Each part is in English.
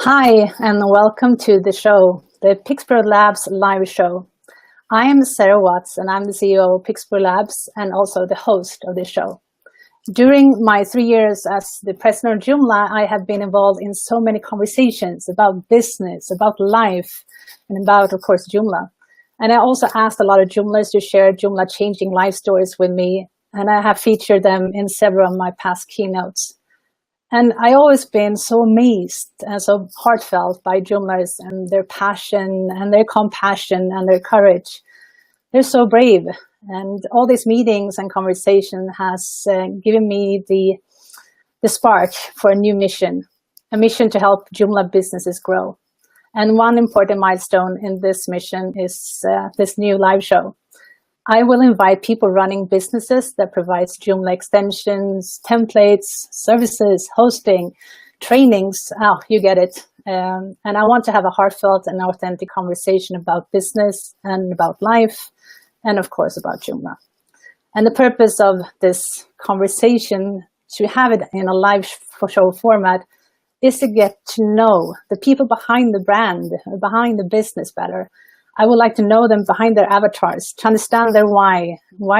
Hi, and welcome to the show, the Pixpro Labs Live Show. I am Sarah Watts, and I'm the CEO of Pixpro Labs and also the host of this show. During my 3 years as the president of Joomla, I have been involved in so many conversations about business, about life, and about, of course, Joomla. And I also asked a lot of Joomlers to share Joomla changing life stories with me, and I have featured them in several of my past keynotes. And I always been so amazed and so heartfelt by Joomlers and their passion and their compassion and their courage. They're so brave. And all these meetings and conversation has given me the spark for a new mission, a mission to help Joomla businesses grow. And one important milestone in this mission is this new live show. I will invite people running businesses that provides Joomla extensions, templates, services, hosting, trainings. Oh, you get it. And I want to have a heartfelt and authentic conversation about business and about life, and of course about Joomla. And the purpose of this conversation, to have it in a live show format, is to get to know the people behind the brand, behind the business better. I would like to know them behind their avatars, to understand their why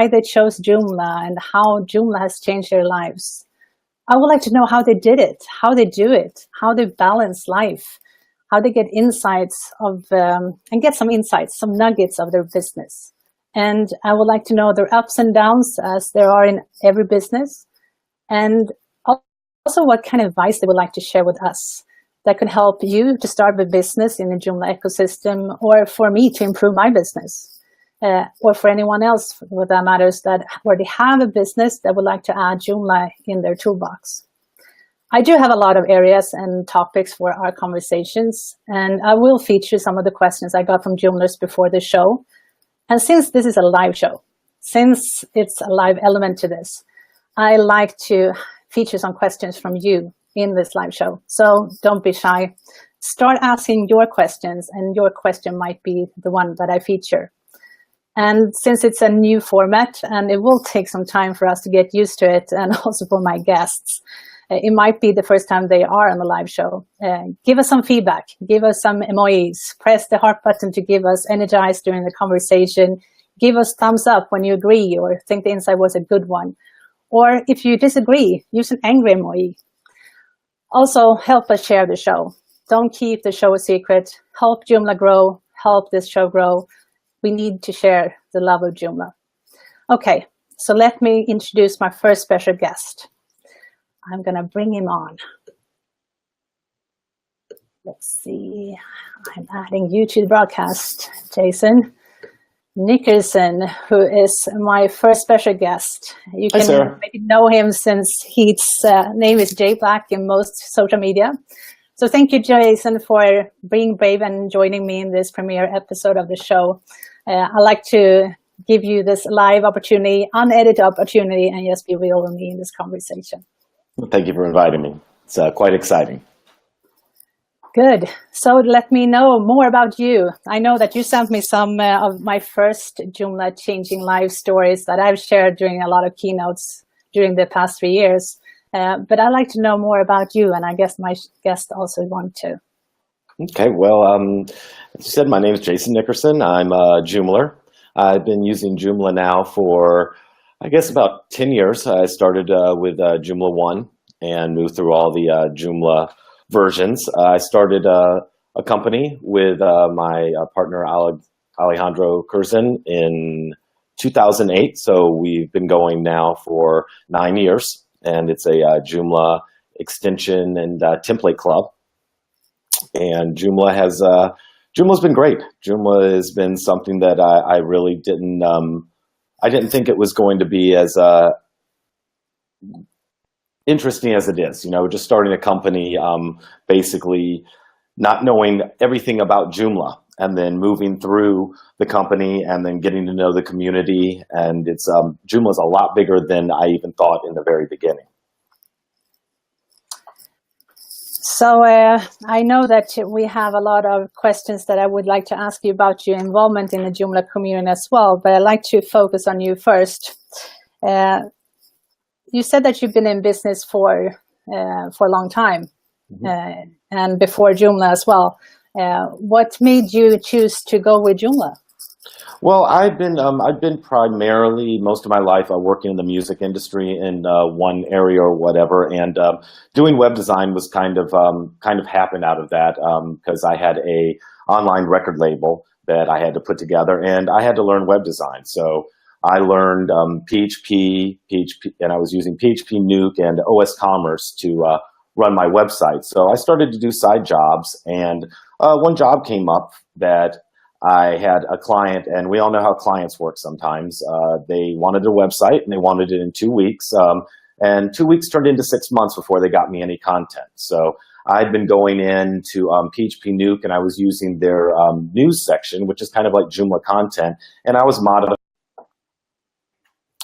they chose Joomla and how Joomla has changed their lives. I would like to know how they did it, how they do it, how they balance life, how they get insights of, and get some insights, some nuggets of their business. And I would like to know their ups and downs as there are in every business. And also what kind of advice they would like to share with us that could help you to start a business in the Joomla ecosystem, or for me to improve my business, or for anyone else for that matters that already have a business that would like to add Joomla in their toolbox. I do have a lot of areas and topics for our conversations, and I will feature some of the questions I got from Joomlers before the show. And since this is a live show, since it's a live element to this, I like to feature some questions from you in this live show. So don't be shy. Start asking your questions, and your question might be the one that I feature. And since it's a new format, and it will take some time for us to get used to it, and also for my guests, it might be the first time they are on the live show. Give us some feedback, give us some emojis, press the heart button to give us energized during the conversation, give us thumbs up when you agree or think the insight was a good one. Or if you disagree, use an angry emoji. Also, help us share the show. Don't keep the show a secret. Help Joomla grow. Help this show grow. We need to share the love of Joomla. Okay, so let me introduce my first special guest. I'm going to bring him on. Let's see. I'm adding you to the broadcast, Jason Nickerson, who is my first special guest. You can maybe know him since his name is J Black in most social media. So thank you, Jason, for being brave and joining me in this premiere episode of the show. I'd like to give you this live opportunity, unedited opportunity, and just be real with me in this conversation. Well, thank you for inviting me. It's quite exciting. Good. So let me know more about you. I know that you sent me some of my first Joomla changing life stories that I've shared during a lot of keynotes during the past 3 years. But I'd like to know more about you, and I guess my guests also want to. Okay, well, as you said, my name is Jason Nickerson. I'm a Joomler. I've been using Joomla now for, I guess, about 10 years. I started with Joomla 1 and moved through all the Joomla versions. I started a company with my partner Alejandro Curzon in 2008. So we've been going now for 9 years, and it's a Joomla extension and template club. And Joomla's been great. Joomla has been something that I really didn't think it was going to be as interesting as it is. You know, just starting a company, basically not knowing everything about Joomla, and then moving through the company and then getting to know the community. And it's Joomla's a lot bigger than I even thought in the very beginning. So I know that we have a lot of questions that I would like to ask you about your involvement in the Joomla community as well, but I'd like to focus on you first. You said that you've been in business for a long time. and before Joomla as well. What made you choose to go with Joomla? Well, I've been primarily most of my life working in the music industry in one area or whatever, and doing web design was kind of happened out of that because I had a online record label that I had to put together, and I had to learn web design. So I learned PHP, and I was using PHP Nuke and OS Commerce to run my website. So I started to do side jobs, and one job came up that I had a client, and we all know how clients work sometimes. They wanted their website, and they wanted it in 2 weeks. And 2 weeks turned into 6 months before they got me any content. So I'd been going into PHP Nuke, and I was using their news section, which is kind of like Joomla content, and I was modifying.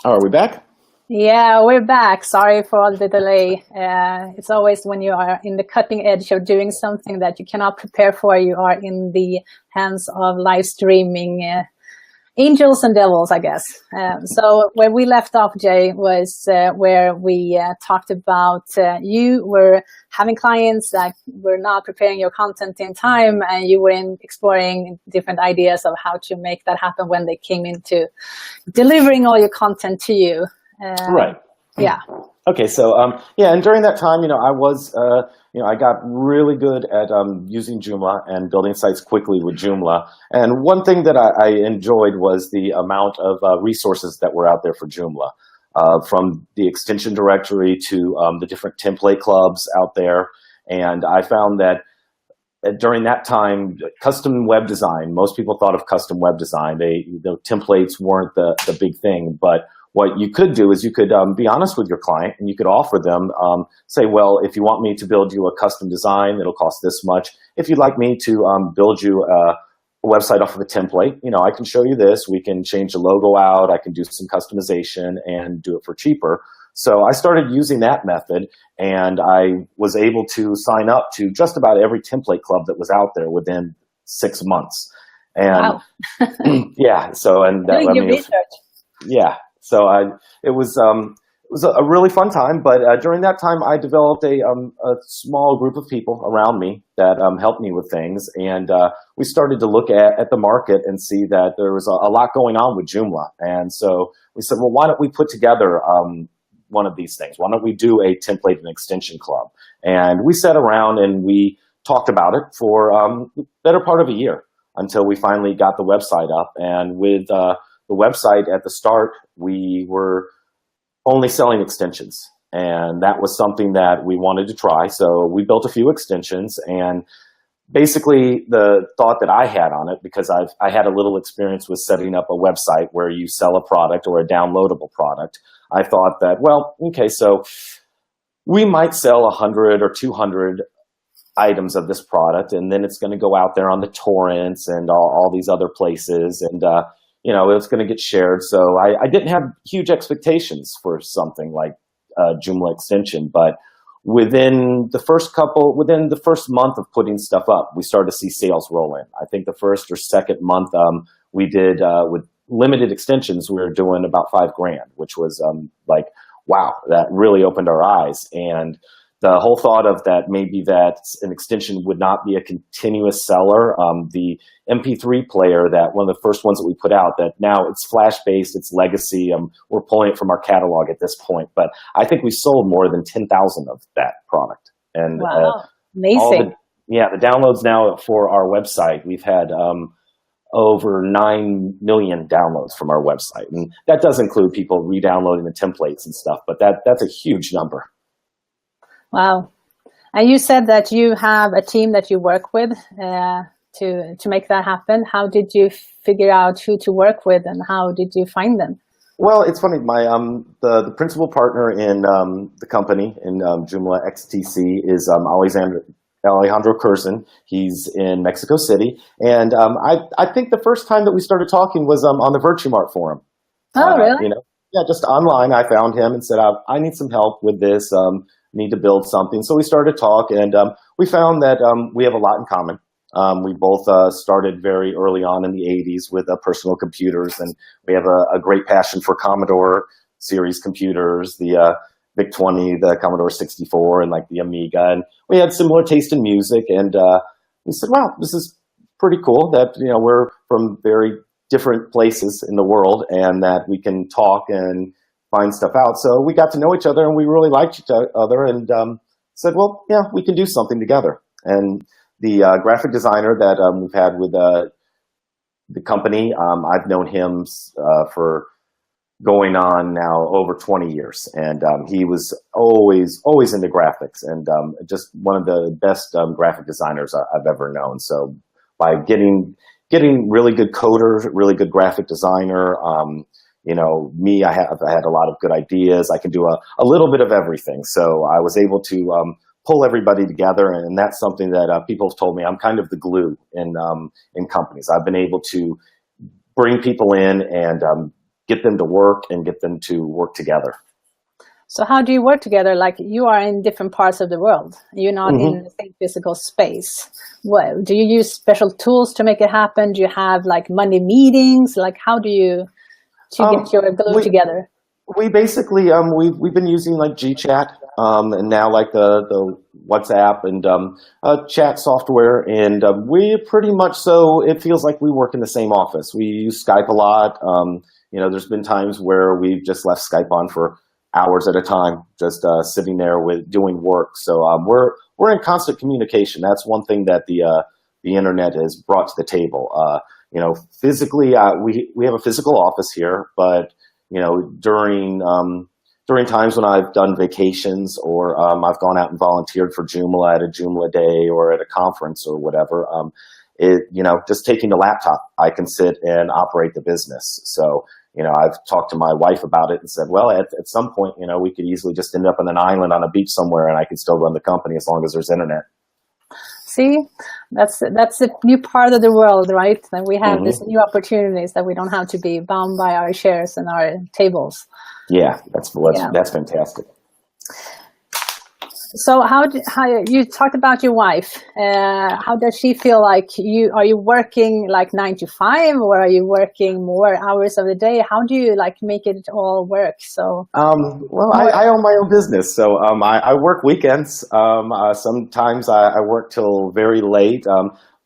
Oh, are we back? Yeah, we're back. Sorry for all the delay. It's always when you are in the cutting edge of doing something that you cannot prepare for, you are in the hands of live streaming angels and devils, I guess. So where we left off, Jay, was where we talked about you were having clients that were not preparing your content in time, and you were exploring different ideas of how to make that happen when they came into delivering all your content to you. Right. Yeah. Okay. So, yeah, and during that time, I was, I got really good at using Joomla and building sites quickly with Joomla. And one thing that I enjoyed was the amount of resources that were out there for Joomla, from the extension directory to the different template clubs out there. And I found that during that time, custom web design, most people thought of custom web design. The templates weren't the big thing, but what you could do is you could be honest with your client, and you could offer them, say, well, if you want me to build you a custom design, it'll cost this much. If you'd like me to build you a website off of a template, I can show you this. We can change the logo out. I can do some customization and do it for cheaper. So I started using that method, and I was able to sign up to just about every template club that was out there within 6 months. And wow. Yeah, so and that, doing your research. Yeah. So it was a really fun time, but during that time I developed a small group of people around me that helped me with things, and we started to look at the market and see that there was a lot going on with Joomla. And so we said, well, why don't we put together one of these things? Why don't we do a template and extension club? And we sat around and we talked about it for the better part of a year until we finally got the website up. And with the website at the start, we were only selling extensions, and that was something that we wanted to try. So we built a few extensions, and basically the thought that I had on it, because I had a little experience with setting up a website where you sell a product or a downloadable product, I thought that, well, okay, so we might sell 100 or 200 items of this product, and then it's going to go out there on the torrents and all these other places, and it's going to get shared. So I didn't have huge expectations for something like Joomla extension, but within the first month of putting stuff up, we started to see sales roll in. I think the first or second month we did with limited extensions, we were doing about $5,000, which was like, wow, that really opened our eyes. And the whole thought of that maybe that an extension would not be a continuous seller. The MP3 player, that one of the first ones that we put out, that now it's Flash-based, it's legacy. We're pulling it from our catalog at this point, but I think we sold more than 10,000 of that product. And wow, amazing. The downloads now for our website, we've had over 9 million downloads from our website. And that does include people re-downloading the templates and stuff, but that's a huge number. Wow. And you said that you have a team that you work with to make that happen. How did you figure out who to work with, and how did you find them? Well, it's funny. My the principal partner in the company in JoomlaXTC is Alejandro Curzon. He's in Mexico City, and I think the first time that we started talking was on the Virtumart forum. Oh, really? Yeah, just online. I found him and said, I need some help with this. Need to build something. So we started to talk, and we found that we have a lot in common. We both started very early on in the 80s with personal computers, and we have a great passion for Commodore series computers, the VIC-20, the Commodore 64, and like the Amiga, and we had similar taste in music, and we said, wow, this is pretty cool that, you know, we're from very different places in the world and that we can talk and find stuff out. So we got to know each other and we really liked each other, and said, well, yeah, we can do something together. And the graphic designer that we've had with the company, I've known him for going on now over 20 years, and he was always into graphics, and just one of the best graphic designers I've ever known. So by getting really good coders, really good graphic designer, you know, me, I had a lot of good ideas. I can do a little bit of everything. So I was able to pull everybody together, and that's something that people have told me. I'm kind of the glue in companies. I've been able to bring people in and get them to work and get them to work together. So how do you work together? Like, you are in different parts of the world. You're not in the same physical space. What, do you use special tools to make it happen? Do you have like Monday meetings? Like, how do you get your glue together? We basically, we've been using like GChat, and now like the WhatsApp and chat software, and we pretty much, so it feels like we work in the same office. We use Skype a lot. You know, there's been times where we've just left Skype on for hours at a time, just sitting there with doing work. So we're in constant communication. That's one thing that the internet has brought to the table. You know, physically, we have a physical office here, but you know, during times when I've done vacations or I've gone out and volunteered for Joomla at a Joomla day or at a conference or whatever, you know, just taking the laptop, I can sit and operate the business. So, you know, I've talked to my wife about it and said, well, at some point, you know, we could easily just end up on an island on a beach somewhere and I can still run the company as long as there's internet. See, that's a new part of the world, right? And we have these new opportunities that we don't have to be bound by our chairs and our tables. Yeah, that's fantastic. So how you talked about your wife? How does she feel like you? Are you working like 9 to 5, or are you working more hours of the day? How do you like make it all work? So well, I own my own business, so I work weekends. Sometimes I work till very late.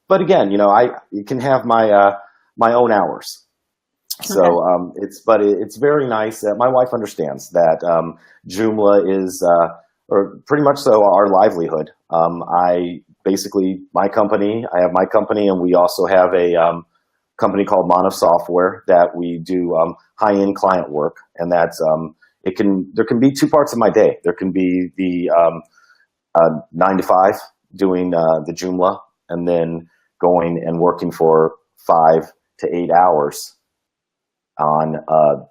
But again, you know, you can have my my own hours. So it's very nice that my wife understands that Joomla is. Or pretty much so our livelihood. I have my company, and we also have a company called Mono Software that we do high-end client work, and that's there can be two parts of my day. There can be the 9 to 5 doing the Joomla, and then going and working for 5 to 8 hours on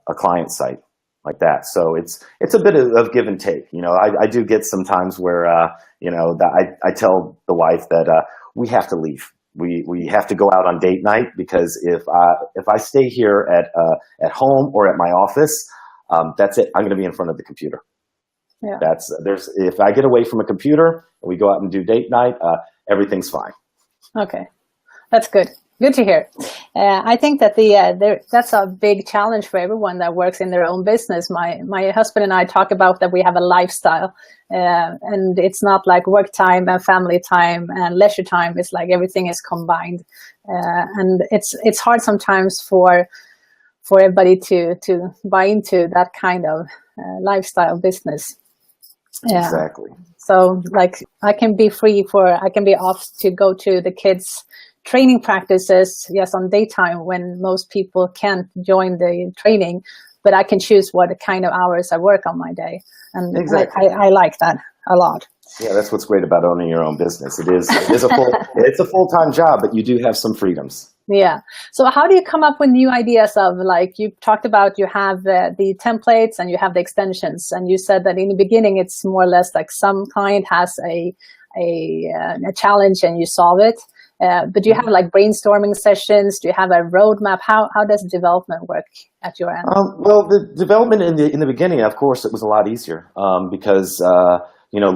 a client site. Like that. So it's a bit of give and take. You know, I do get some times where, you know, that I tell the wife that we have to leave. We have to go out on date night, because if I stay here at home or at my office, that's it. I'm going to be in front of the computer. Yeah. If I get away from a computer and we go out and do date night, everything's fine. Okay, that's good. Good to hear. I think that that's a big challenge for everyone that works in their own business. My husband and I talk about that we have a lifestyle, and it's not like work time and family time and leisure time. It's like everything is combined, and it's hard sometimes for everybody to buy into that kind of lifestyle business. Exactly. So like I can be off to go to the kids' training practices, yes, on daytime when most people can't join the training, but I can choose what kind of hours I work on my day. And exactly. I like that a lot. Yeah, that's what's great about owning your own business. It's a full-time job, but you do have some freedoms. Yeah. So how do you come up with new ideas of, like you talked about, you have the templates and you have the extensions, and you said that in the beginning it's more or less like some client has a challenge and you solve it. But do you have like brainstorming sessions? Do you have a roadmap? How does development work at your end? Well, the development in the beginning, of course, it was a lot easier because you know,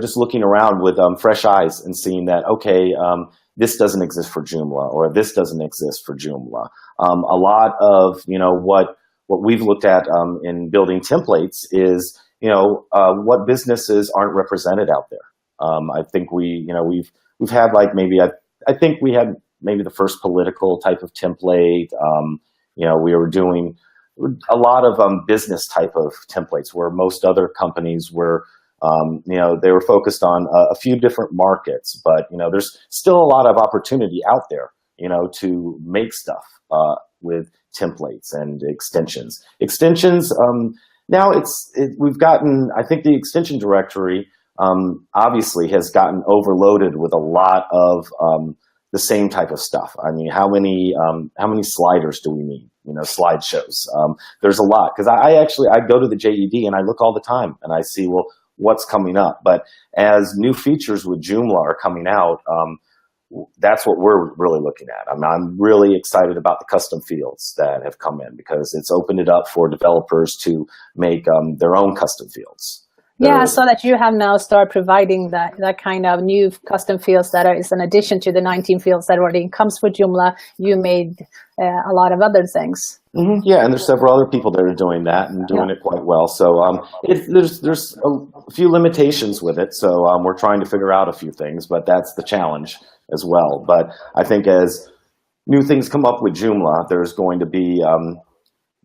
just looking around with fresh eyes and seeing that, okay, this doesn't exist for Joomla, or this doesn't exist for Joomla. A lot of, you know, what we've looked at in building templates is what businesses aren't represented out there. I think we've had like I think we had maybe the first political type of template. We were doing a lot of business type of templates where most other companies were, they were focused on a few different markets, but, there's still a lot of opportunity out there, to make stuff with templates and extensions. Now we've gotten, I think the extension directory obviously has gotten overloaded with a lot of the same type of stuff. I mean, how many sliders do we need? Slideshows. There's a lot, because I go to the JED and I look all the time and I see, well, what's coming up. But as new features with Joomla are coming out, that's what we're really looking at. I'm really excited about the custom fields that have come in, because it's opened it up for developers to make their own custom fields. Yeah, so that you have now started providing that kind of new custom fields that is an addition to the 19 fields that already comes with Joomla. You made a lot of other things. Mm-hmm. Yeah, and there's several other people that are doing that and doing it quite well. So there's a few limitations with it. So we're trying to figure out a few things, but that's the challenge as well. But I think as new things come up with Joomla, there's going to be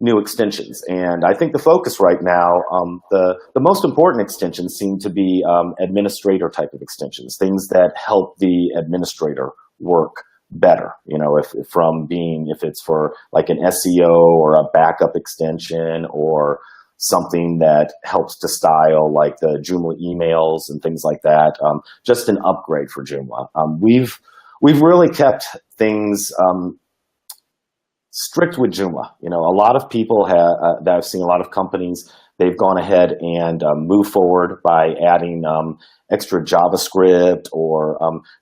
new extensions. And I think the focus right now, the most important extensions seem to be administrator type of extensions, things that help the administrator work better. If it's for like an SEO or a backup extension or something that helps to style like the Joomla emails and things like that, just an upgrade for Joomla. We've really kept things strict with Joomla. A lot of people that I've seen, a lot of companies, they've gone ahead and moved forward by adding extra JavaScript or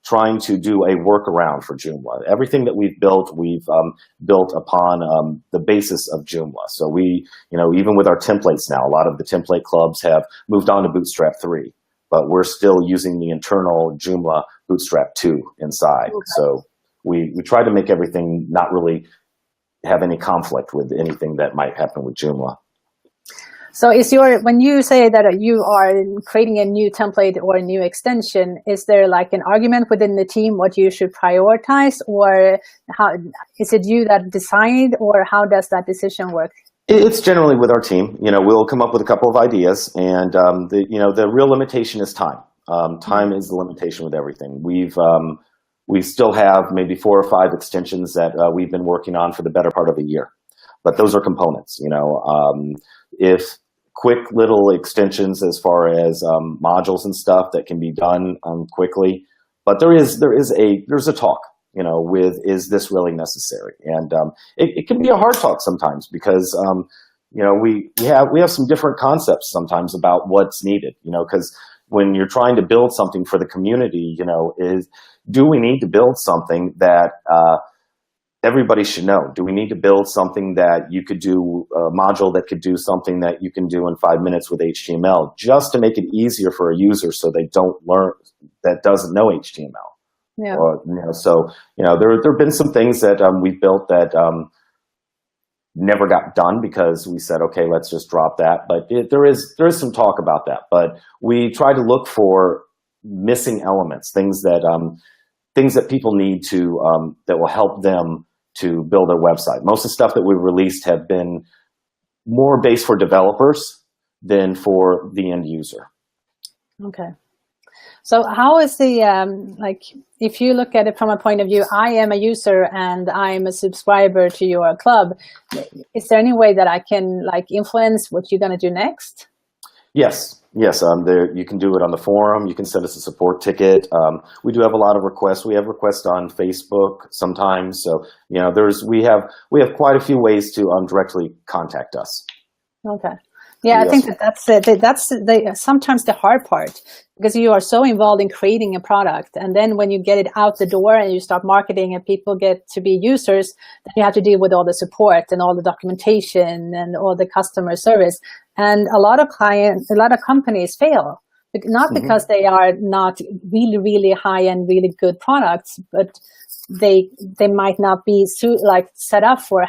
trying to do a workaround for Joomla. Everything that we've built upon the basis of Joomla. So we, even with our templates now, a lot of the template clubs have moved on to Bootstrap 3, but we're still using the internal Joomla Bootstrap 2 inside. Okay. So we try to make everything not really have any conflict with anything that might happen with Joomla. So when you say that you are creating a new template or a new extension, is there like an argument within the team what you should prioritize, or how is it you that decide, or how does that decision work? It's generally with our team. We'll come up with a couple of ideas, and the real limitation is time. Time is the limitation with everything. We still have maybe 4 or 5 extensions that we've been working on for the better part of a year, but those are components. If quick little extensions as far as modules and stuff that can be done quickly, but there's a talk, with, is this really necessary? And it can be a hard talk sometimes, because we have some different concepts sometimes about what's needed. Because when you're trying to build something for the community, do we need to build something that everybody should know? Do we need to build something that you could do, a module that could do something that you can do in 5 minutes with HTML, just to make it easier for a user so they don't learn, that doesn't know HTML? Yeah. Or, there have been some things that we've built that never got done because we said, okay, let's just drop that. But there is some talk about that. But we try to look for missing elements, things that people need to that will help them to build their website. Most of the stuff that we've released have been more based for developers than for the end user. Okay. So how is the, if you look at it from a point of view, I am a user and I'm a subscriber to your club, is there any way that I can influence what you're going to do next? Yes. You can do it on the forum. You can send us a support ticket. We do have a lot of requests. We have requests on Facebook sometimes. So, we have quite a few ways to directly contact us. Okay. Yeah, yes. I think that's sometimes the hard part, because you are so involved in creating a product, and then when you get it out the door and you start marketing and people get to be users, then you have to deal with all the support and all the documentation and all the customer service. And a lot of companies fail, not because they are not really, really high and really good products, but they might not be set up for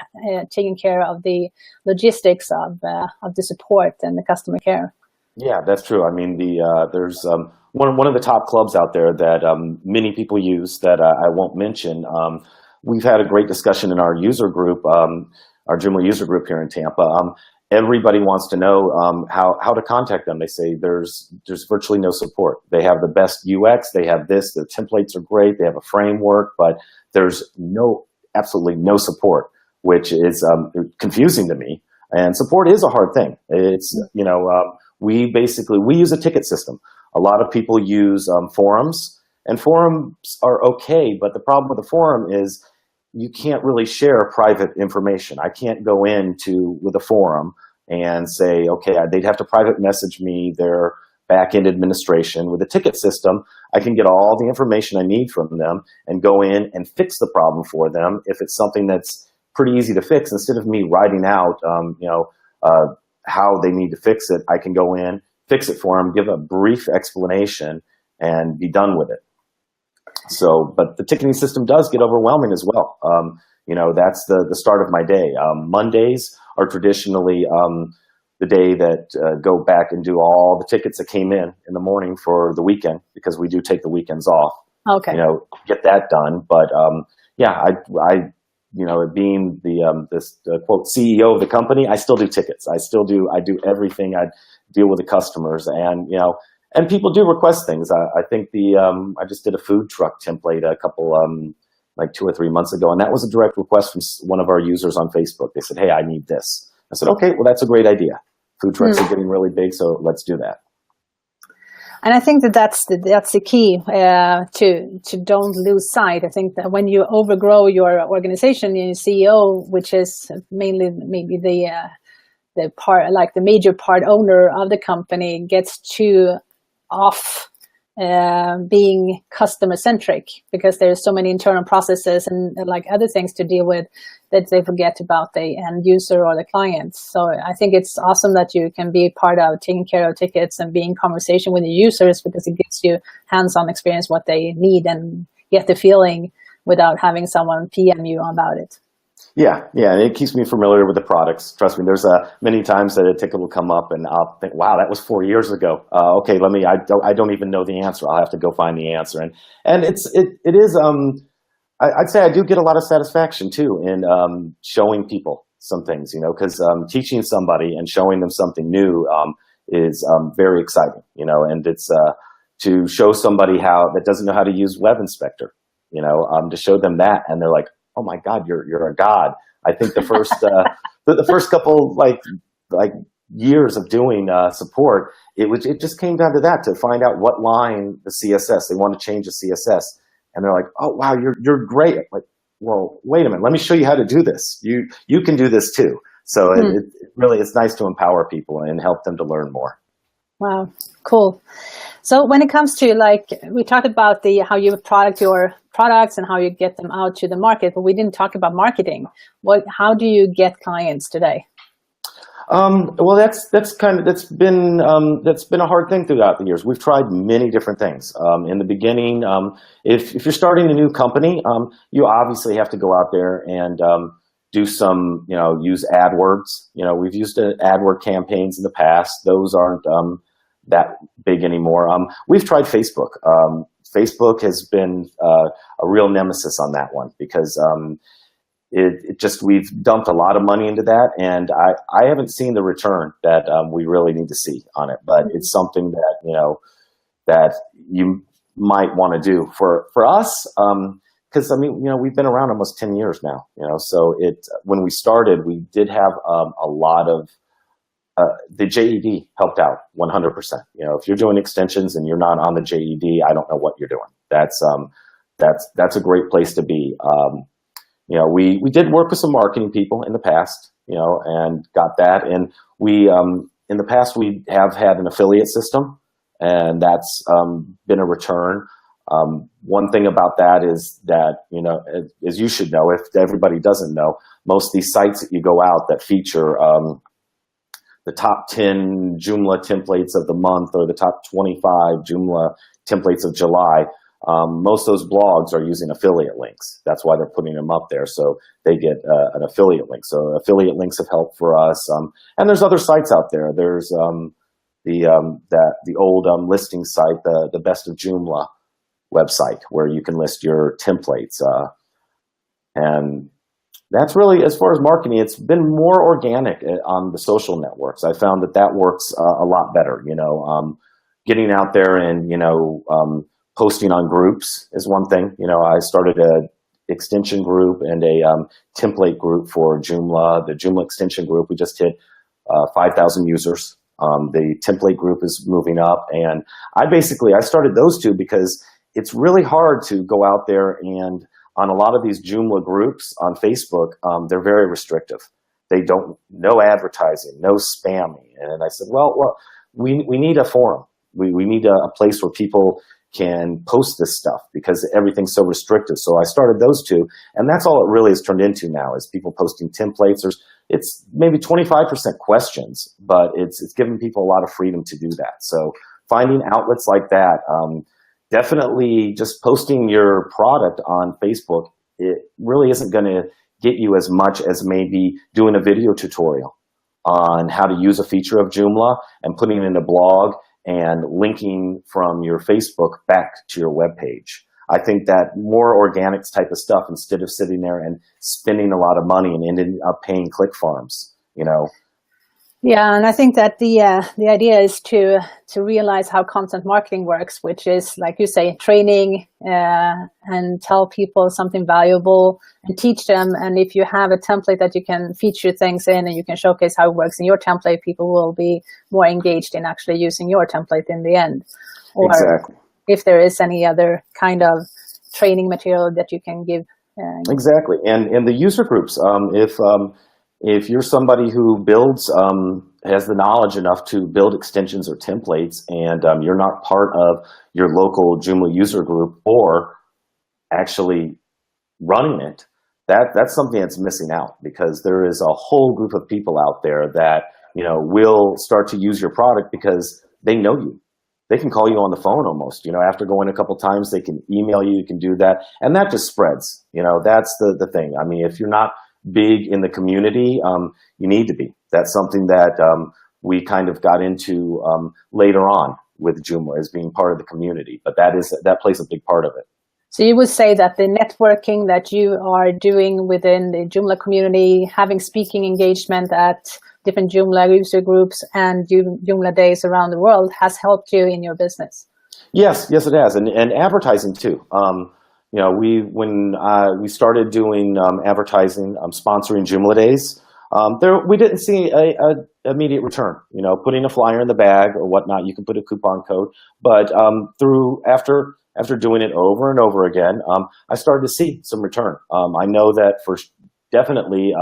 taking care of the logistics of the support and the customer care. Yeah, that's true. I mean, there's one of the top clubs out there that many people use that I won't mention. We've had a great discussion in our user group, our Joomla user group here in Tampa. Everybody wants to know how to contact them. They say there's virtually no support. They have the best UX. They have this. Their templates are great. They have a framework, but there's absolutely no support, which is confusing to me. And support is a hard thing. It's, we use a ticket system. A lot of people use forums, and forums are okay, but the problem with the forum is you can't really share private information. I can't go with a forum and say, okay, they'd have to private message me their back-end administration. With a ticket system, I can get all the information I need from them and go in and fix the problem for them if it's something that's pretty easy to fix. Instead of me writing out, how they need to fix it, I can go in, fix it for them, give a brief explanation, and be done with it. So, but the ticketing system does get overwhelming as well. That's the start of my day. Mondays are traditionally the day that go back and do all the tickets that came in the morning for the weekend, because we do take the weekends off. Okay. Get that done. But being the quote CEO of the company, I still do tickets. I do everything. I deal with the customers, and people do request things. I think I just did a food truck template a couple, like 2 or 3 months ago, and that was a direct request from one of our users on Facebook. They said, hey, I need this. I said, okay, well, that's a great idea. Food trucks are getting really big, so let's do that. And I think that's the key to don't lose sight. I think that when you overgrow your organization, your CEO, which is mainly maybe the part, like the major part owner of the company, gets too off being customer centric, because there's so many internal processes and like other things to deal with, that they forget about the end user or the client. So I think it's awesome that you can be part of taking care of tickets and being in conversation with the users, because it gives you hands-on experience what they need and get the feeling without having someone PM you about it. Yeah, and it keeps me familiar with the products. Trust me, there's many times that a ticket will come up and I'll think, wow, that was 4 years ago. Okay, I don't even know the answer. I'll have to go find the answer. And it is, I'd say I do get a lot of satisfaction too in showing people some things, because teaching somebody and showing them something new is very exciting, and it's to show somebody that doesn't know how to use Web Inspector, to show them that, and they're like, oh my God, you're a god. I think the first the first couple like years of doing support, it just came down to that, to find out what line the CSS they want to change the CSS, and they're like, oh wow, you're great. I'm like, well, wait a minute, let me show you how to do this. You can do this too. So it really, it's nice to empower people and help them to learn more. Wow, cool. So when it comes to, like, we talked about how you product your products and how you get them out to the market, but we didn't talk about marketing. How do you get clients today? Well, that's been a hard thing throughout the years. We've tried many different things. In the beginning, if you're starting a new company, you obviously have to go out there and do some, use AdWords. We've used AdWord campaigns in the past. Those aren't that big anymore. We've tried Facebook. Facebook has been a real nemesis on that one, because we've dumped a lot of money into that, and I haven't seen the return that we really need to see on it. But it's something that that you might want to do for us, because we've been around almost 10 years now. So when we started, we did have a lot of the JED helped out 100%. If you're doing extensions and you're not on the JED, I don't know what you're doing. That's a great place to be. We did work with some marketing people in the past, and got that. And we, in the past, we have had an affiliate system, and that's been a return. One thing about that is that, as you should know, if everybody doesn't know, most of these sites that you go out that feature the top 10 Joomla templates of the month, or the top 25 Joomla templates of July, most of those blogs are using affiliate links. That's why they're putting them up there, so they get an affiliate link. So affiliate links have helped for us. And there's other sites out there. There's the old listing site, the Best of Joomla website, where you can list your templates. And that's really, as far as marketing, it's been more organic on the social networks. I found that works a lot better. Getting out there and posting on groups is one thing. I started a extension group and a template group for Joomla. The Joomla extension group, we just hit 5,000 users. The template group is moving up, and I started those two because it's really hard to go out there, and on a lot of these Joomla groups on Facebook, they're very restrictive. They don't, no advertising, no spamming. And I said, well, we need a forum. We need a place where people can post this stuff because everything's so restrictive. So I started those two, and that's all it really has turned into now, is people posting templates. It's maybe 25% questions, but it's giving people a lot of freedom to do that. So finding outlets like that, definitely just posting your product on Facebook, it really isn't going to get you as much as maybe doing a video tutorial on how to use a feature of Joomla and putting it in a blog and linking from your Facebook back to your web page. I think that more organic type of stuff, instead of sitting there and spending a lot of money and ending up paying click farms, Yeah, and I think that the idea is to realize how content marketing works, which is, like you say, training and tell people something valuable and teach them. And if you have a template that you can feature things in and you can showcase how it works in your template, people will be more engaged in actually using your template in the end. Or exactly. If there is any other kind of training material that you can give. Exactly. And the user groups, if you're somebody who builds, has the knowledge enough to build extensions or templates, and you're not part of your local Joomla user group or actually running it, that's something that's missing out, because there is a whole group of people out there that will start to use your product because they know you. They can call you on the phone almost, after going a couple times, they can email you, you can do that. And that just spreads, that's the thing. I mean, if you're not big in the community, you need to be. That's something that we kind of got into later on with Joomla, as being part of the community. But that plays a big part of it. So you would say that the networking that you are doing within the Joomla community, having speaking engagement at different Joomla user groups and Joomla days around the world, has helped you in your business? Yes, it has, and advertising too. When we started doing advertising, sponsoring Joomla days, we didn't see a immediate return. Putting a flyer in the bag or whatnot, you can put a coupon code, but after doing it over and over again, I started to see some return. I know that for definitely,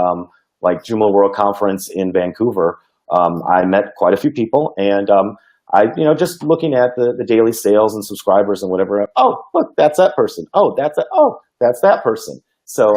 like Joomla World Conference in Vancouver, I met quite a few people, and I, just looking at the daily sales and subscribers and whatever. Oh, look, that's that person. Oh, that's that person. So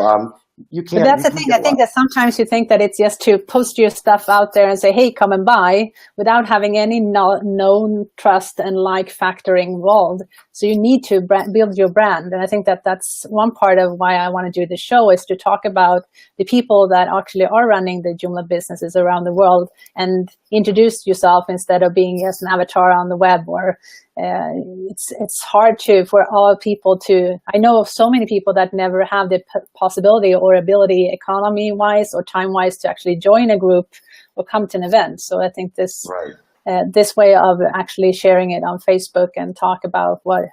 you can't. But that's the thing. I think that sometimes you think that it's just to post your stuff out there and say, hey, come and buy, without having any known trust and like factor involved. So you need to build your brand. And I think that that's one part of why I want to do the show, is to talk about the people that actually are running the Joomla businesses around the world, and introduce yourself instead of being just an avatar on the web. Or it's hard for all people to. I know of so many people that never have the possibility or ability, economy-wise or time-wise, to actually join a group or come to an event. So I think this this way of actually sharing it on Facebook and talk about what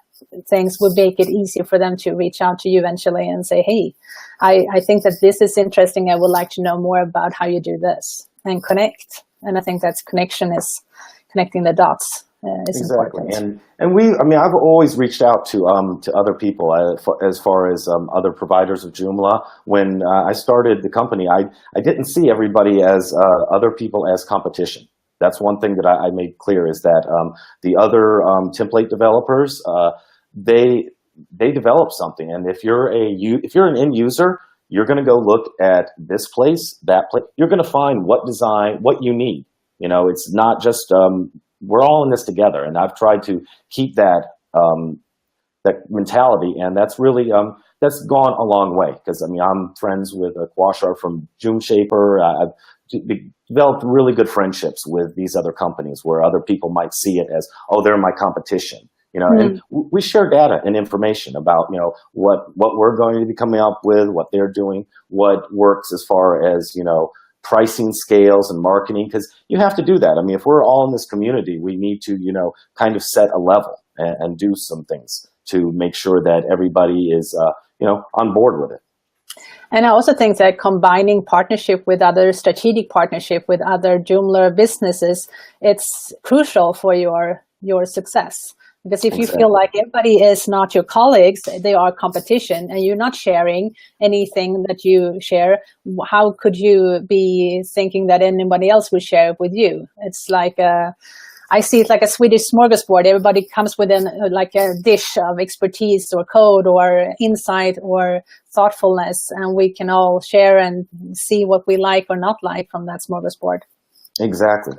things would make it easier for them to reach out to you eventually and say, hey, I think that this is interesting. I would like to know more about how you do this, and connect. And I think that's connecting the dots. Is exactly. important. And I've always reached out to other people as far as other providers of Joomla. When I started the company, I didn't see everybody as other people as competition. That's one thing that I made clear, is that the other template developers, they develop something, and if you're an end user, you're going to go look at this place, that place. You're going to find what design, what you need. It's not just we're all in this together, and I've tried to keep that mentality, and that's really that's gone a long way. Because I mean, I'm friends with Quashar from Joomshaper. I've developed really good friendships with these other companies where other people might see it as, oh, they're my competition. And we share data and information about, what we're going to be coming up with, what they're doing, what works as far as, pricing scales and marketing, because you have to do that. I mean, if we're all in this community, we need to, kind of set a level and do some things to make sure that everybody is, on board with it. And I also think that combining partnership with other strategic partnership with other Joomla businesses, it's crucial for your success. Because if you feel like everybody is not your colleagues, they are competition, and you're not sharing anything that you share, how could you be thinking that anybody else will share it with you? It's like I see it like a Swedish smorgasbord. Everybody comes with like a dish of expertise or code or insight or thoughtfulness, and we can all share and see what we like or not like from that smorgasbord. Exactly.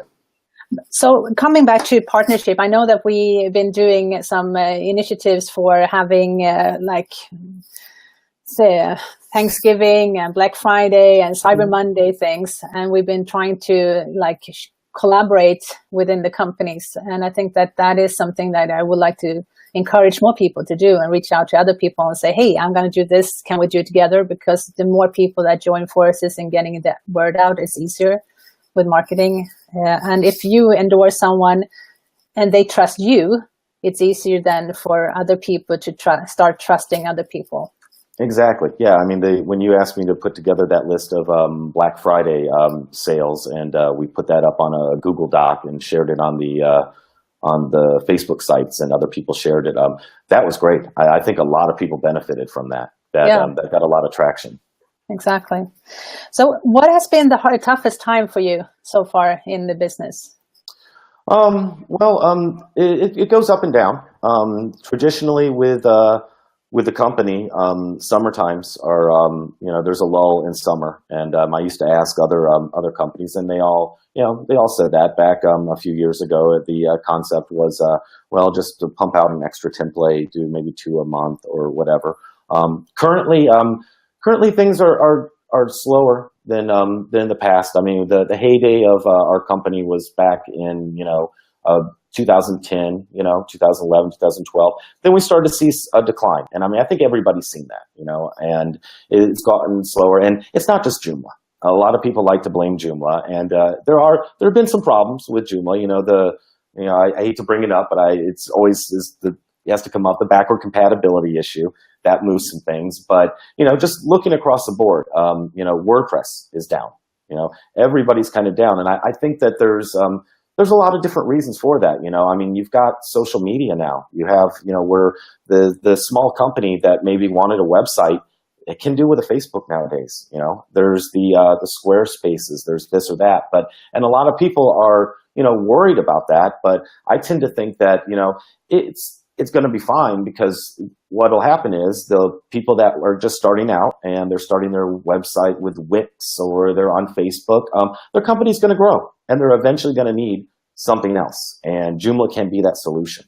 So coming back to partnership, I know that we've been doing some initiatives for having like say Thanksgiving and Black Friday and Cyber Monday things, and we've been trying to like collaborate within the companies. And I think that that is something that I would like to encourage more people to do and reach out to other people and say, hey, I'm going to do this. Can we do it together? Because the more people that join forces and getting the word out is easier with marketing. And if you endorse someone and they trust you, it's easier than for other people to start trusting other people. Exactly. Yeah. I mean, when you asked me to put together that list of Black Friday sales, and we put that up on a Google Doc and shared it on the Facebook sites, and other people shared it. That was great. I think a lot of people benefited from that. That got a lot of traction. Exactly. So what has been the toughest time for you so far in the business? It goes up and down. Traditionally with the company, summer times are, there's a lull in summer. And I used to ask other companies, and they all said that back a few years ago. The concept was, just to pump out an extra template, do maybe 2 a month or whatever. Currently, things are slower than the past. I mean, the heyday of our company was back in 2010, 2011, 2012. Then we started to see a decline, and I mean, I think everybody's seen that, and it's gotten slower. And it's not just Joomla. A lot of people like to blame Joomla, and there have been some problems with Joomla. I hate to bring it up, but it has to come up, the backward compatibility issue. That moves some things, but just looking across the board, WordPress is down. Everybody's kind of down, and I think that there's a lot of different reasons for that. I mean, you've got social media now. You have where the small company that maybe wanted a website, it can do with a Facebook nowadays. There's the Squarespaces, there's this or that, and a lot of people are worried about that. But I tend to think that it's going to be fine, because what will happen is the people that are just starting out and they're starting their website with Wix, or they're on Facebook, their company's going to grow, and they're eventually going to need something else. And Joomla can be that solution.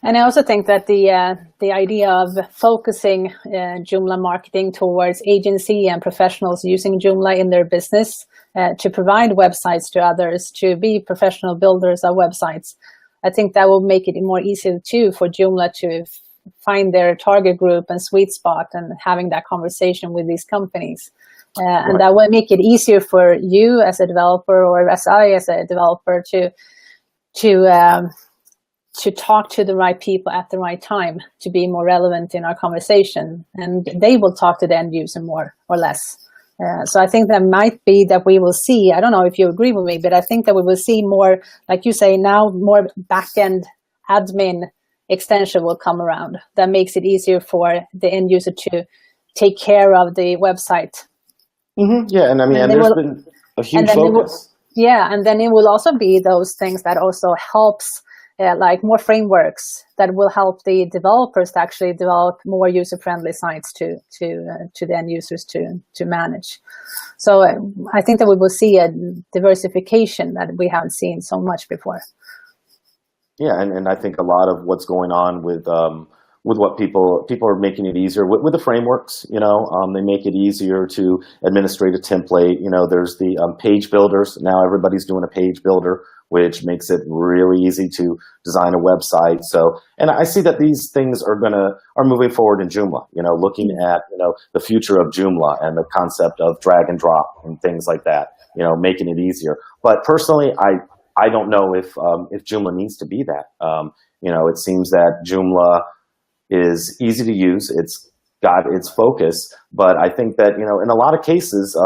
And I also think that the idea of focusing Joomla marketing towards agency and professionals using Joomla in their business to provide websites to others, to be professional builders of websites, I think that will make it more easy too for Joomla to find their target group and sweet spot, and having that conversation with these companies. And that will make it easier for you as a developer, or as a developer, to talk to the right people at the right time, to be more relevant in our conversation, and they will talk to the end user more or less. So I think that might be that we will see, I don't know if you agree with me, but I think that we will see more, like you say now, more back-end admin extension will come around. That makes it easier for the end user to take care of the website. Yeah, and I mean, and there's been a huge focus. And then it will also be those things that also helps, like more frameworks that will help the developers to actually develop more user-friendly sites to the end users to manage. So I think that we will see a diversification that we haven't seen so much before. Yeah, and I think a lot of what's going on with what people are making it easier with the frameworks. They make it easier to administrate a template. There's the page builders. Now everybody's doing a page builder, which makes it really easy to design a website. So, and I see that these things are moving forward in Joomla. Looking at the future of Joomla and the concept of drag and drop and things like that. Making it easier. But personally, I don't know if Joomla needs to be that. It seems that Joomla is easy to use. It's got its focus, but I think that in a lot of cases,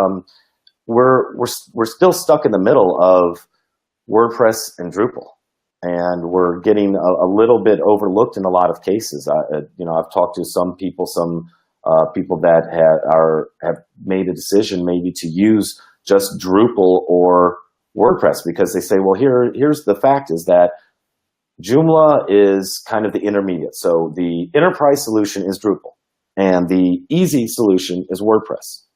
we're still stuck in the middle of WordPress and Drupal, and we're getting a little bit overlooked in a lot of cases. I've talked to some people that have made a decision maybe to use just Drupal or WordPress, because they say, well, here's the fact is that Joomla is kind of the intermediate. So the enterprise solution is Drupal, and the easy solution is WordPress.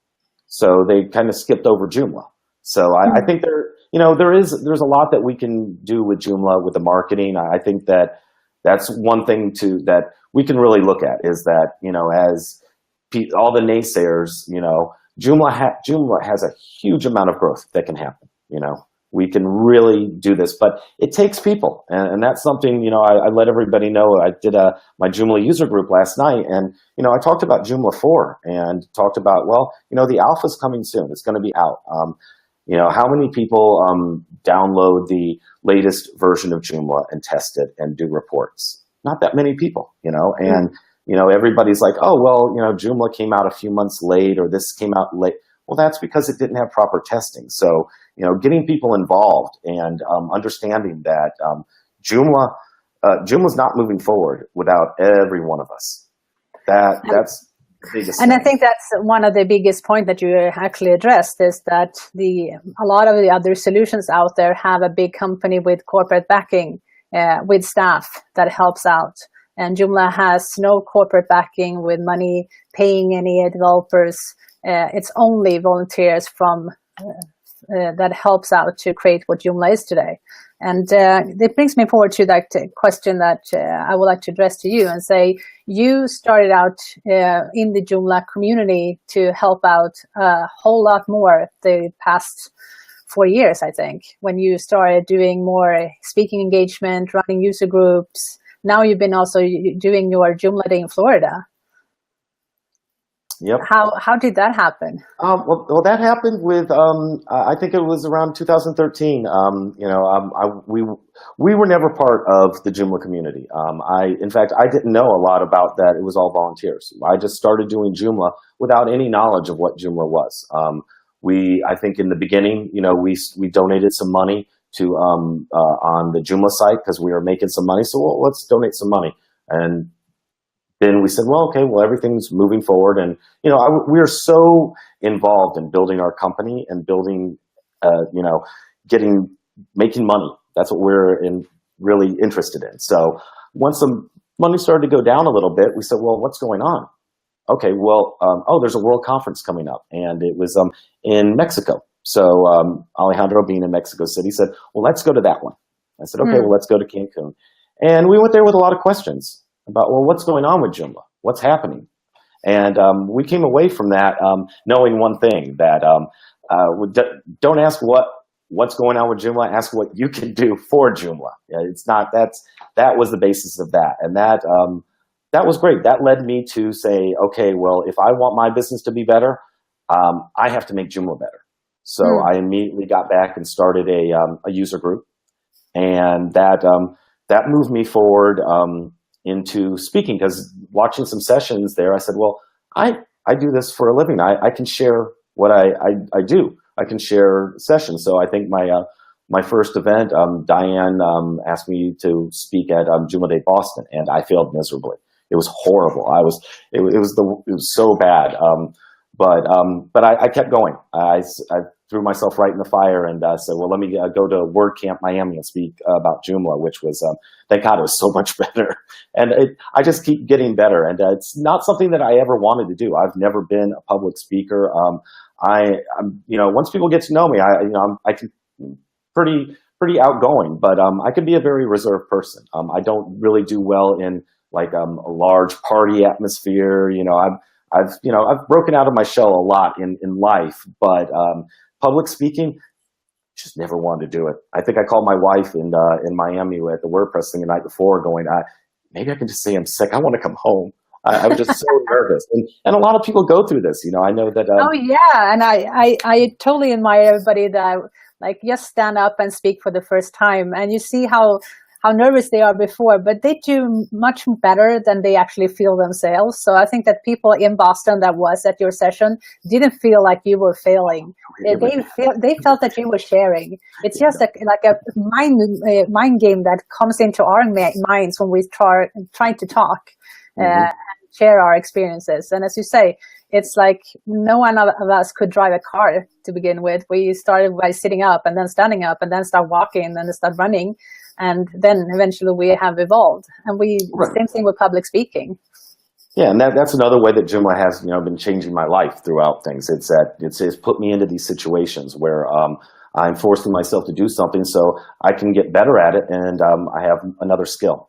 So they kind of skipped over Joomla. So I think there's a lot that we can do with Joomla with the marketing. I think that's one thing that we can really look at, is that as all the naysayers, Joomla has a huge amount of growth that can happen. We can really do this, but it takes people, and that's something. I let everybody know. I did my Joomla user group last night, and I talked about Joomla 4 and talked about, well, the alpha's coming soon. It's going to be out. How many people download the latest version of Joomla and test it and do reports? Not that many people, and everybody's like, oh, well, Joomla came out a few months late, or this came out late. Well, that's because it didn't have proper testing. So, getting people involved and understanding that Joomla's not moving forward without every one of us. That's the biggest And thing. I think that's one of the biggest point that you actually addressed, is that a lot of the other solutions out there have a big company with corporate backing, with staff that helps out. And Joomla has no corporate backing with money paying any developers. It's only volunteers from that helps out to create what Joomla is today. And it brings me forward to that question that I would like to address to you and say, you started out in the Joomla community to help out a whole lot more the past 4 years, I think, when you started doing more speaking engagement, running user groups. Now you've been also doing your Joomla Day in Florida. Yep. How did that happen? Well, that happened with I think it was around 2013. We were never part of the Joomla community. In fact, I didn't know a lot about that. It was all volunteers. I just started doing Joomla without any knowledge of what Joomla was. I think in the beginning, we donated some money to on the Joomla site because we were making some money. So let's donate some money. And then we said, well, okay, well, everything's moving forward. And, we are so involved in building our company and building, making money. That's what we're really interested in. So once some money started to go down a little bit, we said, well, what's going on? Okay, well, there's a world conference coming up, and it was in Mexico. So Alejandro, being in Mexico City, said, well, let's go to that one. I said, okay, well, let's go to Cancun. And we went there with a lot of questions about, well, what's going on with Joomla? What's happening? And we came away from that knowing one thing, that don't ask what's going on with Joomla, ask what you can do for Joomla. That was the basis of that. And that was great. That led me to say, okay, well, if I want my business to be better, I have to make Joomla better. So I immediately got back and started a user group, and that moved me forward into speaking, because watching some sessions there, I said, well, I do this for a living. I can share what I do. I can share sessions. So I think my first event, Diane asked me to speak at Joomla Day Boston, and I failed miserably. It was horrible. It was so bad. But I kept going. I threw myself right in the fire and said, well, let me go to WordCamp Miami and speak about Joomla, which was, thank God, it was so much better. And I just keep getting better. And it's not something that I ever wanted to do. I've never been a public speaker. I'm once people get to know me, I can pretty pretty outgoing, but I could be a very reserved person. I don't really do well in like a large party atmosphere. You know, I've broken out of my shell a lot in life, but public speaking, just never wanted to do it. I think I called my wife in Miami at the WordPress thing the night before, going, maybe I can just say I'm sick. I want to come home. I was just so nervous, and a lot of people go through this. You know, I know that. Oh yeah, and I totally admire everybody that like just stand up and speak for the first time, and you see how nervous they are before, but they do much better than they actually feel themselves. So I think that people in Boston that was at your session didn't feel like you were failing. They felt that you were sharing. It's just like a mind game that comes into our minds when we try to talk. And share our experiences. And as you say, it's like no one of us could drive a car to begin with. We started by sitting up and then standing up and then start walking and then start running. And then eventually we have evolved. And same thing with public speaking. Yeah, and that's another way that Joomla has, been changing my life throughout things. It's put me into these situations where I'm forcing myself to do something so I can get better at it, and I have another skill.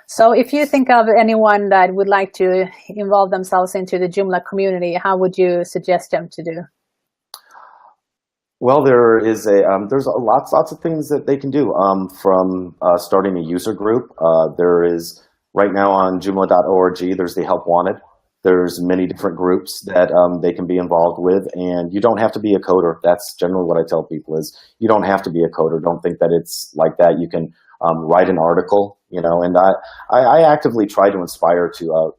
So if you think of anyone that would like to involve themselves into the Joomla community, how would you suggest them to do? Well, there's lots of things that they can do, from starting a user group. There is, right now on Joomla.org, there's the Help Wanted. There's many different groups that they can be involved with, and you don't have to be a coder. That's generally what I tell people is you don't have to be a coder. Don't think that it's like that. You can write an article, and I actively try to inspire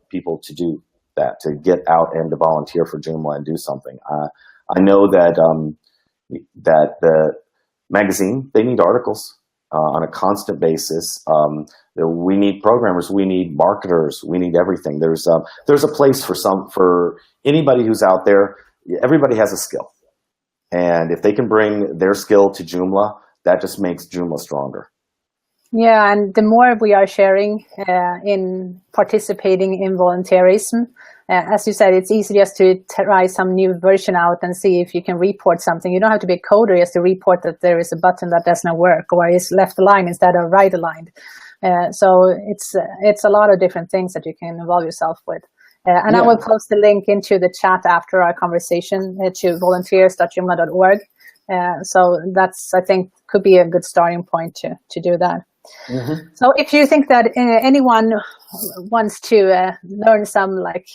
people to do that, to get out and to volunteer for Joomla and do something. I know that that the magazine, they need articles on a constant basis. We need programmers, we need marketers, we need everything. There's a place for anybody who's out there. Everybody has a skill, and if they can bring their skill to Joomla, that just makes Joomla stronger. Yeah, and the more we are sharing in participating in volunteerism, as you said, it's easy just to try some new version out and see if you can report something. You don't have to be a coder just to report that there is a button that doesn't work or is left aligned instead of right aligned. So it's a lot of different things that you can involve yourself with. And I will post the link into the chat after our conversation to volunteers.joomla.org. So that's, I think, could be a good starting point to do that. So if you think that anyone wants to learn some like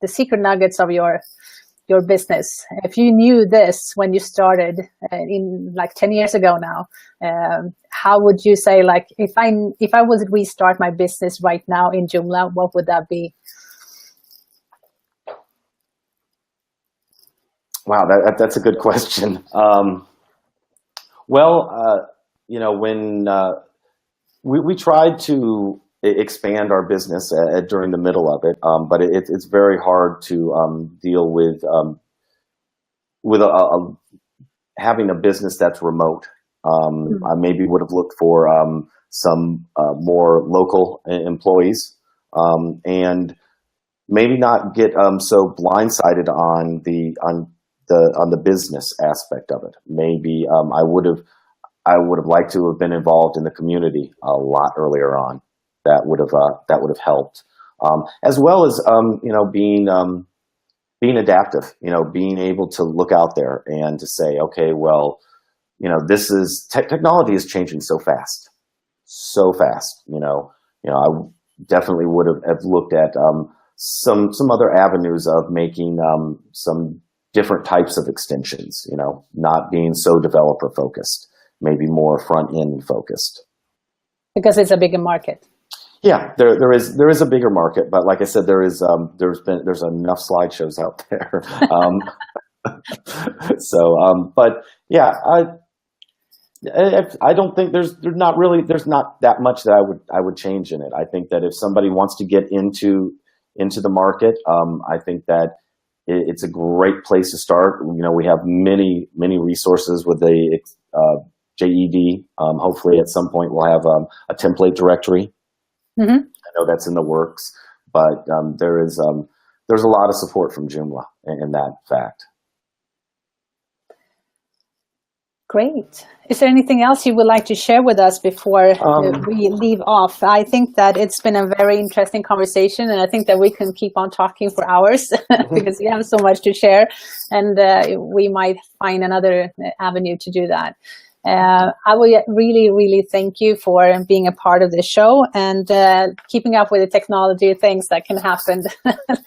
the secret nuggets of your business, if you knew this when you started in like 10 years ago now, how would you say, like, if I was to restart my business right now in Joomla, what would that be? Wow, that's a good question. When we tried to expand our business during the middle of it, but it's very hard to deal with having a business that's remote. I maybe would have looked for some more local employees, and maybe not get so blindsided on the business aspect of it. Maybe I would have liked to have been involved in the community a lot earlier on. That would have helped, as well as being adaptive. Being able to look out there and to say, okay, well, this is technology is changing so fast. I definitely would have looked at some other avenues of making some different types of extensions. Not being so developer focused. Maybe more front end focused, because it's a bigger market. Yeah, there is a bigger market, but like I said, there's enough slideshows out there. But yeah, I don't think there's not that much that I would change in it. I think that if somebody wants to get into the market, I think that it's a great place to start. We have many resources with the JED. Hopefully at some point we'll have a template directory. I know that's in the works, but there's a lot of support from Joomla in that fact. Great. Is there anything else you would like to share with us before we leave off? I think that it's been a very interesting conversation, and I think that we can keep on talking for hours because you have so much to share, and we might find another avenue to do that. I will really, really thank you for being a part of this show and keeping up with the technology things that can happen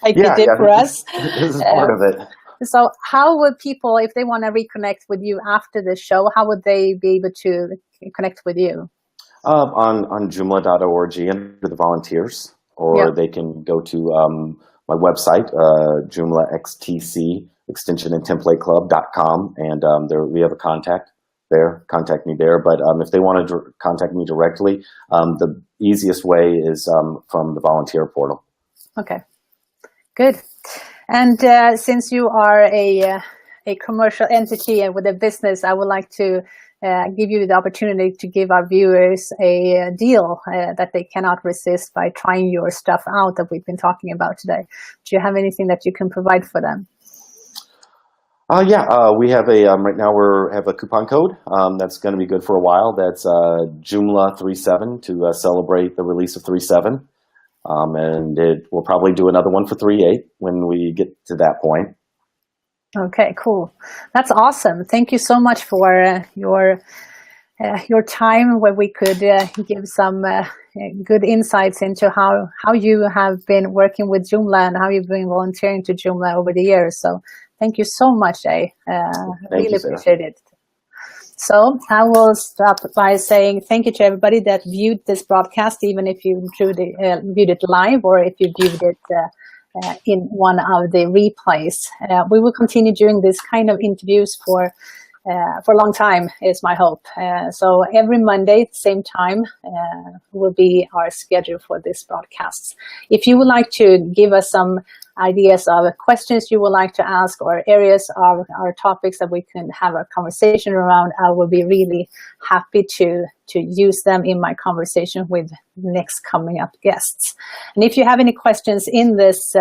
like you did for us. This is part of it. So how would people, if they want to reconnect with you after the show, how would they be able to connect with you? On Joomla.org under the volunteers, or they can go to my website, JoomlaXTC, extension and template club.com, and there we have a contact there. Contact me there. But if they want to contact me directly, the easiest way is from the volunteer portal. Okay, good. And since you are a commercial entity and with a business, I would like to give you the opportunity to give our viewers a deal that they cannot resist by trying your stuff out that we've been talking about today. Do you have anything that you can provide for them? We have a right now we have a coupon code that's going to be good for a while. That's Joomla 3.7 to celebrate the release of 3.7. And we'll probably do another one for 3.8 when we get to that point. Okay, cool. That's awesome. Thank you so much for your time where we could give some good insights into how you have been working with Joomla and how you've been volunteering to Joomla over the years. So thank you so much, Jay. Really appreciate it. So I will stop by saying thank you to everybody that viewed this broadcast, even if you viewed it live or if you viewed it in one of the replays. We will continue doing this kind of interviews for a long time, is my hope. So every Monday, same time, will be our schedule for this broadcast. If you would like to give us some ideas of questions you would like to ask or areas of our topics that we can have a conversation around, I will be really happy to use them in my conversation with next coming up guests. And if you have any questions in this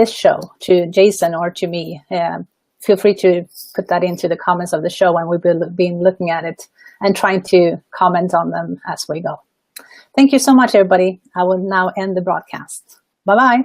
show to Jason or to me, feel free to put that into the comments of the show, and we've been looking at it and trying to comment on them as we go. Thank you so much, everybody. I will now end the broadcast. Bye-bye.